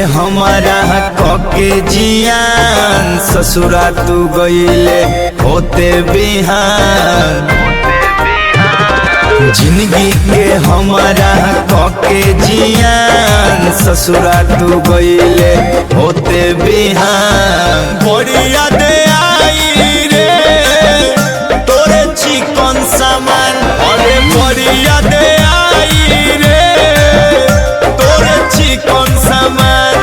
हमारा कके जियान ससुरा तू गईले होते बिहान। जिंदगी के हमारा कके जियान ससुरा तू गईले होते बिहान। बड़ी याद आई रे तोरे चिकन सामान, अरे बड़ी याद आई रे तोरे चिकन सामान।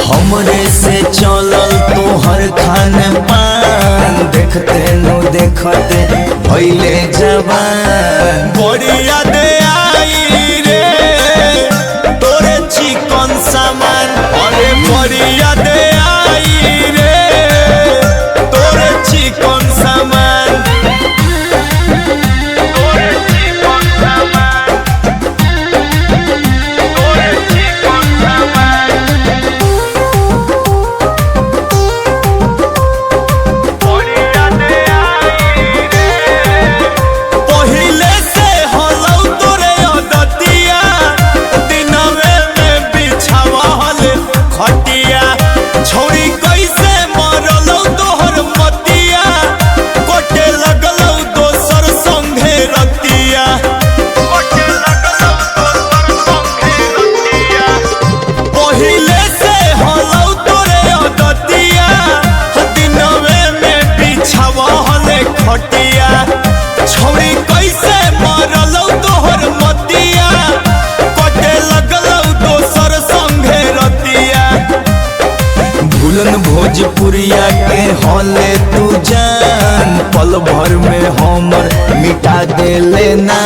हमरे से चलल तोहर खान पान, देखते नो देखते भइले जवान। बड़ी याद आई रे तोरे चिकन सामान, अरे बड़ी याद आई रे तोरे चिकन सामान। छोड़ी कैसे मरलौ तोहर मतिया, कटे लगलौ दोसर संगे रतिया। भूलन भोजपुरिया के हले तू जान, पल भर में हमर मिटा देले ना।